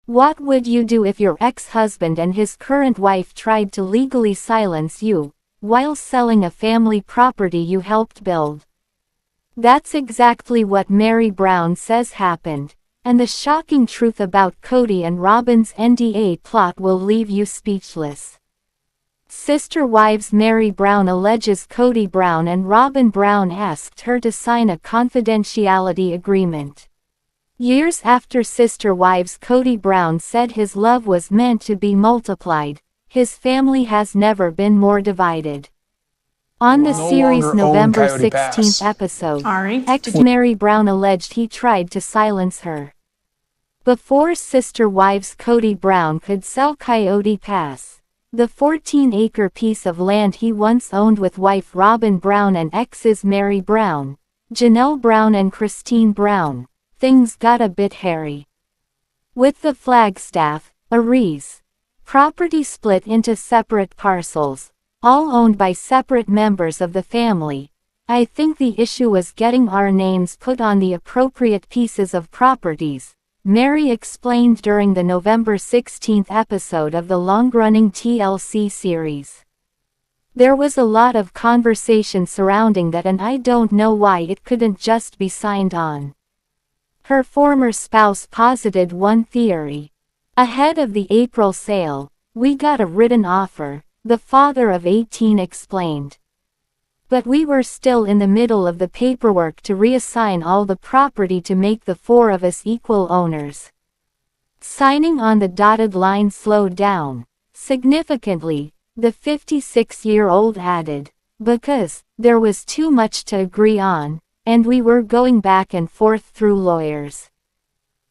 What would you do if your ex-husband and his current wife tried to legally silence you, while selling a family property you helped build? That's exactly what Meri Brown says happened, and the shocking truth about Kody and Robyn's NDA plot will leave you speechless. Sister wives Meri Brown alleges Kody Brown and Robyn Brown asked her to sign a confidentiality agreement. Years after sister wives Kody Brown said his love was meant to be multiplied, his family has never been more divided. On the series' November 16th episode, ex-Meri Brown alleged he tried to silence her. Before sister wives Kody Brown could sell Coyote Pass, the 14-acre piece of land he once owned with wife Robyn Brown and exes Meri Brown, Janelle Brown and Christine Brown, things got a bit hairy. With the Flagstaff, Aries property split into separate parcels, all owned by separate members of the family, I think the issue was getting our names put on the appropriate pieces of properties, Meri explained during the November 16th episode of the long-running TLC series. There was a lot of conversation surrounding that, and I don't know why it couldn't just be signed on. Her former spouse posited one theory. Ahead of the April sale, we got a written offer, the father of 18 explained. But we were still in the middle of the paperwork to reassign all the property to make the four of us equal owners. Signing on the dotted line slowed down. Significantly, the 56-year-old added, because there was too much to agree on, and we were going back and forth through lawyers.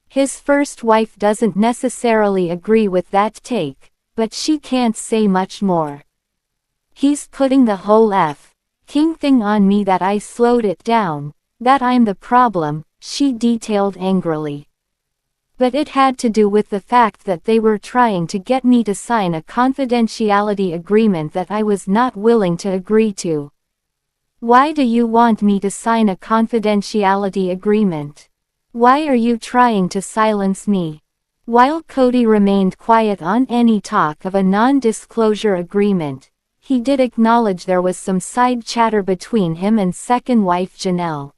His first wife doesn't necessarily agree with that take, but she can't say much more. He's putting the whole King thing on me that I slowed it down, that I'm the problem, she detailed angrily. But it had to do with the fact that they were trying to get me to sign a confidentiality agreement that I was not willing to agree to. Why do you want me to sign a confidentiality agreement? Why are you trying to silence me? While Kody remained quiet on any talk of a non-disclosure agreement, he did acknowledge there was some side chatter between him and second wife Janelle.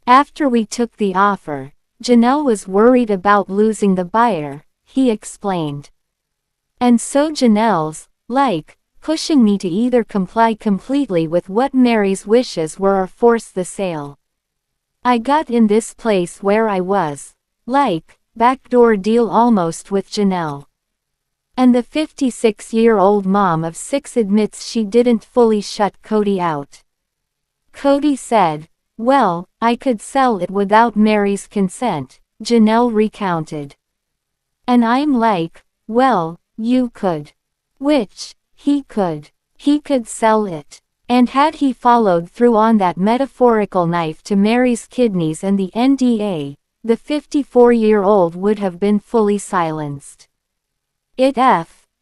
After we took the offer, Janelle was worried about losing the buyer, he explained. And so Janelle's, pushing me to either comply completely with what Meri's wishes were or force the sale. I got in this place where I was, backdoor deal almost with Janelle. And the 56-year-old mom of 6 admits she didn't fully shut Kody out. Kody said, "Well, I could sell it without Meri's consent," Janelle recounted. And I'm like, well, you could. Which, he could. He could sell it. And had he followed through on that metaphorical knife to Meri's kidneys and the NDA, the 54-year-old would have been fully silenced.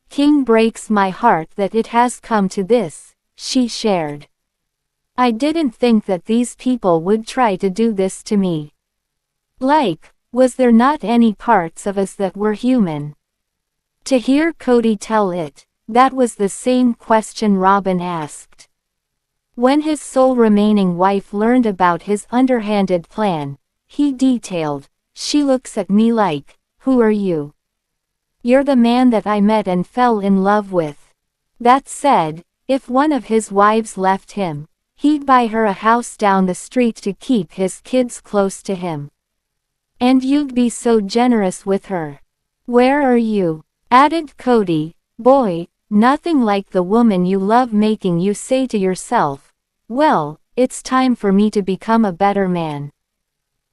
King breaks my heart that it has come to this, she shared. I didn't think that these people would try to do this to me. Was there not any parts of us that were human? To hear Kody tell it, that was the same question Robyn asked. When his sole remaining wife learned about his underhanded plan, he detailed, "She looks at me like, who are you? You're the man that I met and fell in love with." That said, if one of his wives left him, he'd buy her a house down the street to keep his kids close to him. And you'd be so generous with her. Where are you? Added Kody, "Boy, nothing like the woman you love making you say to yourself, well, it's time for me to become a better man."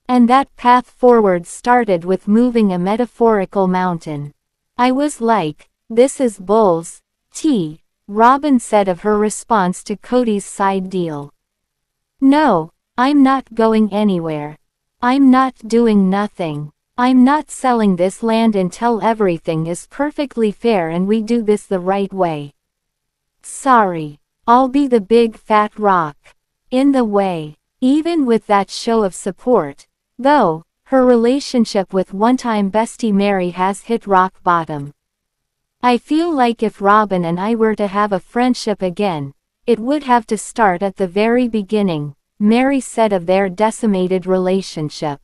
And that path forward started with moving a metaphorical mountain. I was like, this is bulls, Robyn said of her response to Kody's side deal. "No, I'm not going anywhere. I'm not doing nothing. I'm not selling this land until everything is perfectly fair and we do this the right way. Sorry, I'll be the big fat rock in the way." Even with that show of support, though, Her relationship with one-time bestie Meri has hit rock bottom. I feel like if Robyn and I were to have a friendship again, it would have to start at the very beginning, Meri said of their decimated relationship.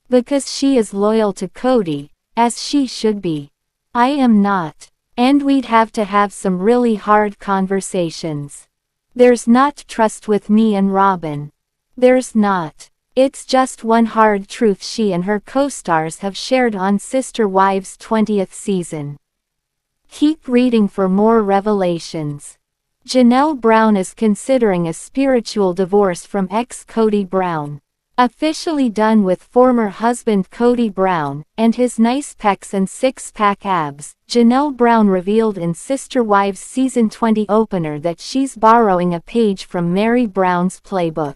Because she is loyal to Kody, as she should be. I am not. And we'd have to have some really hard conversations. There's not trust with me and Robyn. There's not. It's just one hard truth she and her co-stars have shared on Sister Wives' 20th season. Keep reading for more revelations. Janelle Brown is considering a spiritual divorce from ex-Kody Brown. Officially done with former husband Kody Brown, and his nice pecs and six-pack abs, Janelle Brown revealed in Sister Wives Season 20 opener that she's borrowing a page from Meri Brown's playbook.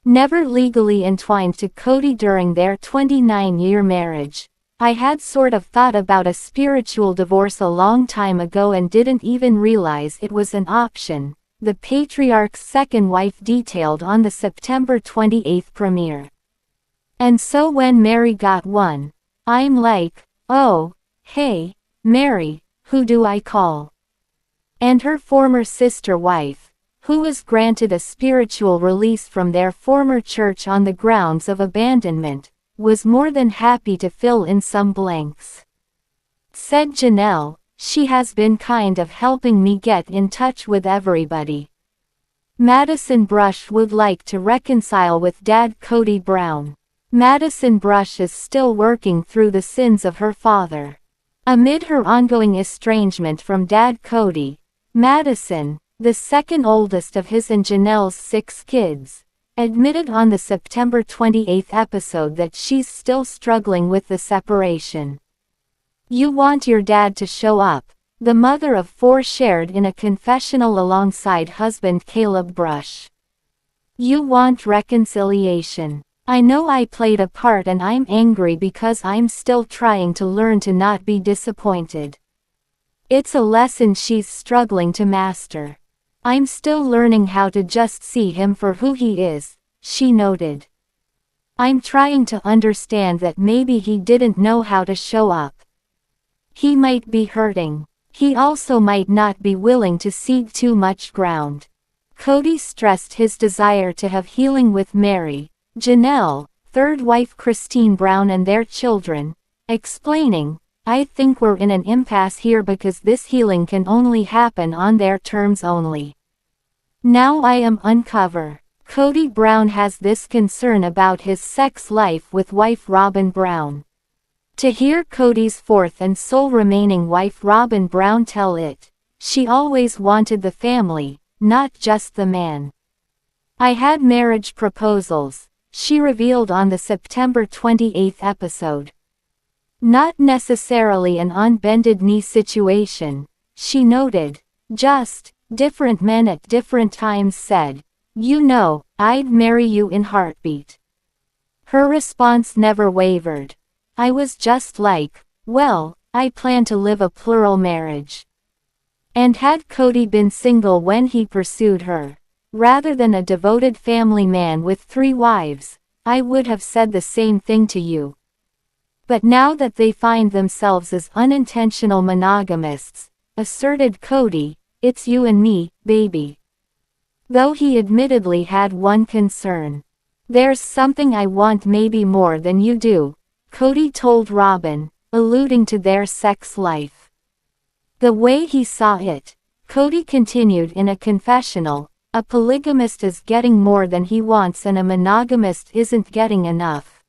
Never legally entwined to Kody during their 29-year marriage, I had sort of thought about a spiritual divorce a long time ago and didn't even realize it was an option, the patriarch's second wife detailed on the September 28 premiere. And so when Meri got one, I'm like, oh, hey, Meri, who do I call? And her former sister wife, who was granted a spiritual release from their former church on the grounds of abandonment, was more than happy to fill in some blanks. Said Janelle, she has been kind of helping me get in touch with everybody. Madison Brush would like to reconcile with Dad Kody Brown. Madison Brush is still working through the sins of her father. Amid her ongoing estrangement from Dad Kody, Madison, the second oldest of his and Janelle's 6 kids, admitted on the September 28 episode that she's still struggling with the separation. You want your dad to show up, the mother of 4 shared in a confessional alongside husband Caleb Brush. You want reconciliation. I know I played a part and I'm angry because I'm still trying to learn to not be disappointed. It's a lesson she's struggling to master. I'm still learning how to just see him for who he is, she noted. I'm trying to understand that maybe he didn't know how to show up. He might be hurting. He also might not be willing to cede too much ground. Kody stressed his desire to have healing with Meri, Janelle, third wife Christine Brown and their children, explaining, I think we're in an impasse here because this healing can only happen on their terms only. Now I am uncover. Kody Brown has this concern about his sex life with wife Robyn Brown. To hear Kody's fourth and sole remaining wife Robyn Brown tell it, she always wanted the family, not just the man. I had marriage proposals, she revealed on the September 28 episode. Not necessarily an on bended knee situation, she noted, just, different men at different times said, you know, I'd marry you in heartbeat. Her response never wavered. I was just like, well, I plan to live a plural marriage. And had Kody been single when he pursued her, rather than a devoted family man with 3 wives, I would have said the same thing to you. But now that they find themselves as unintentional monogamists, asserted Kody, it's you and me, baby. Though he admittedly had one concern. There's something I want maybe more than you do, Kody told Robyn, alluding to their sex life. The way he saw it, Kody continued in a confessional, a polygamist is getting more than he wants and a monogamist isn't getting enough.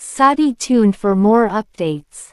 Stay tuned for more updates.